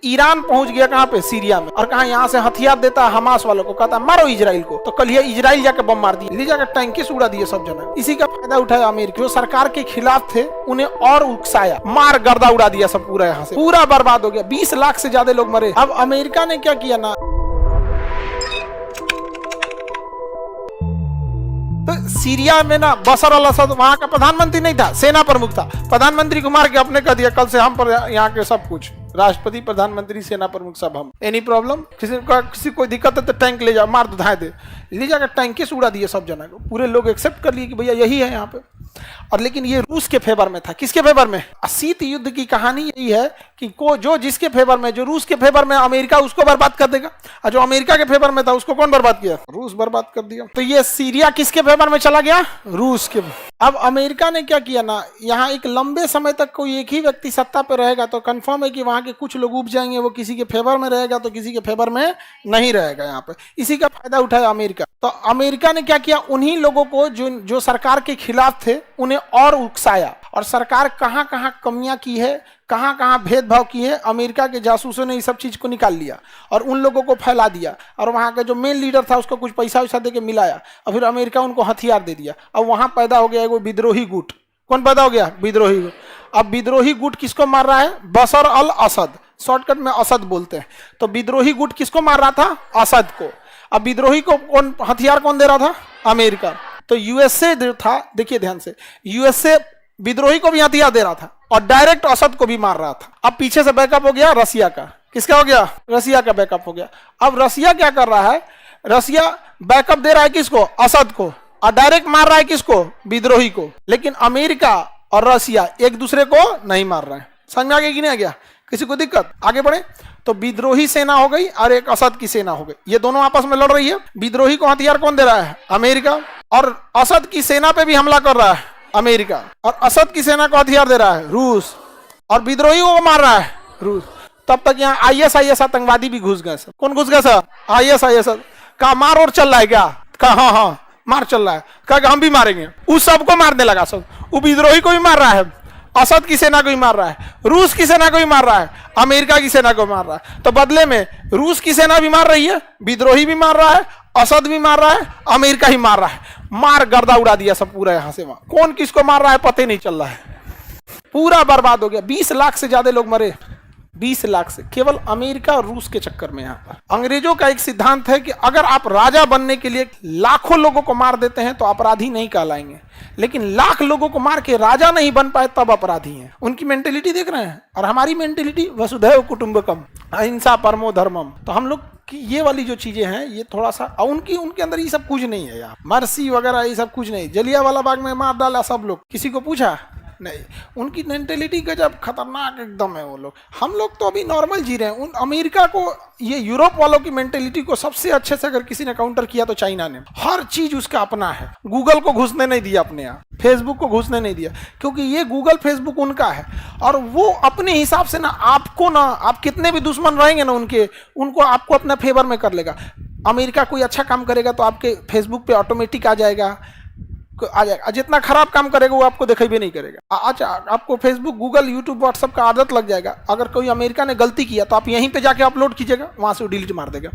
Iran पहुंच गया कहां पे, सीरिया में, और कहा यहां से हथियार देता है हमास वालों को, कहता है मारो इजराइल को। तो कल ये इजराइल जाके बम मार दिए, ले जाकर टैंकिस उड़ा दिए सब जना। इसी का फायदा उठाया अमेरिका, जो सरकार के खिलाफ थे उन्हें और उकसाया, मार गर्दा उड़ा दिया सब पूरा, यहाँ से पूरा बर्बाद हो गया। 20 लाख से ज्यादा लोग मरे। अब अमेरिका ने क्या किया ना, तो सीरिया में ना बशर अल असद वहां का प्रधानमंत्री नहीं था, सेना प्रमुख था। प्रधानमंत्री को मार के अपने कह दिया कल से हम पर यहाँ के सब कुछ, राष्ट्रपति, प्रधानमंत्री, सेना प्रमुख सब हम। एनी प्रॉब्लम, किसी कोई दिक्कत है तो टैंक ले जाओ, मार दो, धाए दे, ले जाकर टैंक से उड़ा दिए सब जना को। पूरे लोग एक्सेप्ट कर लिए कि भैया यही है यहाँ पे। और लेकिन ये रूस के फेवर में था। किसके फेवर में? शीत युद्ध की कहानी यही है कि जो जिसके फेवर में, जो रूस के फेवर में, अमेरिका उसको बर्बाद कर देगा, और जो अमेरिका के फेवर में था उसको कौन बर्बाद किया? रूस बर्बाद कर दिया। तो ये सीरिया किसके फेवर में चला गया? रूस के। अब अमेरिका ने क्या किया ना, यहाँ एक लंबे समय तक कोई एक ही व्यक्ति सत्ता पे रहेगा तो कंफर्म है कि वहां के कुछ लोग उब जाएंगे, वो किसी के फेवर में रहेगा तो किसी के फेवर में नहीं रहेगा यहाँ पे। इसी का फायदा उठाया अमेरिका। तो अमेरिका ने क्या किया, उन्हीं लोगों को जो सरकार के खिलाफ थे उन्हें और उकसाया, और सरकार कहाँ कहाँ कमियां की है, कहाँ कहाँ भेदभाव की है, अमेरिका के जासूसों ने इस सब चीज को निकाल लिया और उन लोगों को फैला दिया। और वहाँ का जो मेन लीडर था उसको कुछ पैसा वैसा दे के मिलाया, और फिर अमेरिका उनको हथियार दे दिया। अब वहाँ पैदा हो गया वो विद्रोही गुट। कौन पैदा हो गया? विद्रोही गुट। अब विद्रोही गुट किसको मार रहा है? बशर अल असद, शॉर्टकट में असद बोलते हैं। तो विद्रोही गुट किसको मार रहा था? असद को। अब विद्रोही को कौन हथियार कौन दे रहा था? अमेरिका। तो यूएसए था, देखिए ध्यान से, यूएसए विद्रोही को भी हथियार दे रहा था और डायरेक्ट असद को भी मार रहा था। अब पीछे से बैकअप हो गया रसिया का। किसका हो गया? रसिया का बैकअप हो गया। अब रसिया क्या कर रहा है? रसिया बैकअप दे रहा है किसको? असद को, और डायरेक्ट मार रहा है किसको? विद्रोही को। लेकिन अमेरिका और रसिया एक दूसरे को नहीं मार रहे हैं। समझ में आ गया कि नहीं आ गया? किसी को दिक्कत? आगे बढ़े। तो विद्रोही सेना हो गई और एक असद की सेना हो गई, ये दोनों आपस में लड़ रही है। विद्रोही को हथियार कौन दे रहा है? अमेरिका। और असद की सेना पे भी हमला कर रहा है अमेरिका, और असद की सेना को हथियार दे रहा है रूस, और विद्रोही को मार रहा है रूस। तब तक यहाँ आईएस आतंकवादी भी घुस गए सर। कौन घुस गए सर? आईएस का मार और चल रहा है क्या? कहा हाँ मार चल रहा है, कहा हम भी मारेंगे। उस सबको मारने लगा सब, वो विद्रोही को भी मार रहा है, असद की सेना को भी मार रहा है, रूस की सेना को भी मार रहा है, अमेरिका की सेना को मार रहा है। तो बदले में रूस की सेना भी मार रही है, विद्रोही भी मार रहा है, असद भी मार रहा है, अमेरिका ही मार रहा है। मार गर्दा उड़ा दिया सब पूरा, यहां से वहां कौन किसको मार रहा है पता ही नहीं चल रहा है, पूरा बर्बाद हो गया। 20 लाख से ज्यादा लोग मरे, 20 लाख से, केवल अमेरिका और रूस के चक्कर में। यहाँ पर अंग्रेजों का एक सिद्धांत है कि अगर आप राजा बनने के लिए लाखों लोगों को मार देते हैं तो अपराधी नहीं कहलाएंगे, लेकिन लाख लोगों को मार के राजा नहीं बन पाए तब अपराधी हैं। उनकी मेंटेलिटी देख रहे हैं, और हमारी मेंटेलिटी वसुधैव कुटुंबकम, अहिंसा परमो धर्मम। तो हम लोग कि ये वाली जो चीजें हैं ये थोड़ा सा, उनके अंदर ये सब कुछ नहीं है यार, मर्सी वगैरह ये सब कुछ नहीं। जलियांवाला बाग में मार डाला सब लोग, किसी को पूछा नहीं। उनकी मेंटेलिटी का जब खतरनाक एकदम है वो लोग। हम लोग तो अभी नॉर्मल जी रहे हैं। उन अमेरिका को, ये यूरोप वालों की मेंटेलिटी को सबसे अच्छे से अगर किसी ने काउंटर किया तो चाइना ने। हर चीज उसका अपना है। गूगल को घुसने नहीं दिया अपने यहाँ, फेसबुक को घुसने नहीं दिया, क्योंकि ये गूगल फेसबुक उनका है, और वो अपने हिसाब से ना आपको, ना आप कितने भी दुश्मन रहेंगे ना उनको आपको अपना फेवर में कर लेगा। अमेरिका कोई अच्छा काम करेगा तो आपके फेसबुक पे ऑटोमेटिक आ जाएगा, जितना खराब काम करेगा वो आपको दिखाई भी नहीं करेगा। अच्छा, आपको फेसबुक, गूगल, यूट्यूब, व्हाट्सएप का आदत लग जाएगा। अगर कोई अमेरिका ने गलती किया तो आप यहीं पे जाके अपलोड कीजिएगा, वहां से वो डिलीट मार देगा।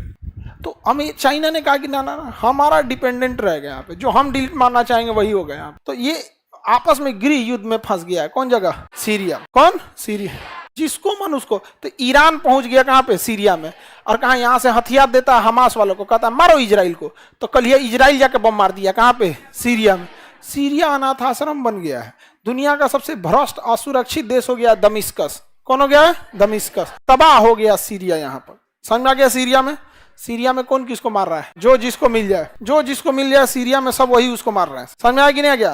तो चाइना ने कहा कि ना ना हमारा डिपेंडेंट रह गया यहाँ पे, जो हम डिलीट मारना चाहेंगे वही हो गया। तो ये आपस में गृह युद्ध में फंस गया है। कौन जगह? सीरिया। कौन? सीरिया। जिसको मन उसको। तो ईरान पहुंच गया कहां पे? सीरिया में, और कहा यहां से हथियार देता है हमास वालों को, कहता है मारो इजराइल को। तो कल ये इजराइल जाके बम मार दिया। कहां पे? सीरिया में। सीरिया अनाथ आश्रम बन गया है। दुनिया का सबसे भ्रष्ट असुरक्षित देश हो गया दमिश्कस। कौन हो गया है? दमिश्कस। तबाह हो गया सीरिया। यहाँ पर समझ में आ गया? सीरिया में कौन किसको मार रहा है? जो जिसको मिल जाए, सीरिया में सब वही उसको मार रहा है। समझ में आ गया कि नहीं आ गया?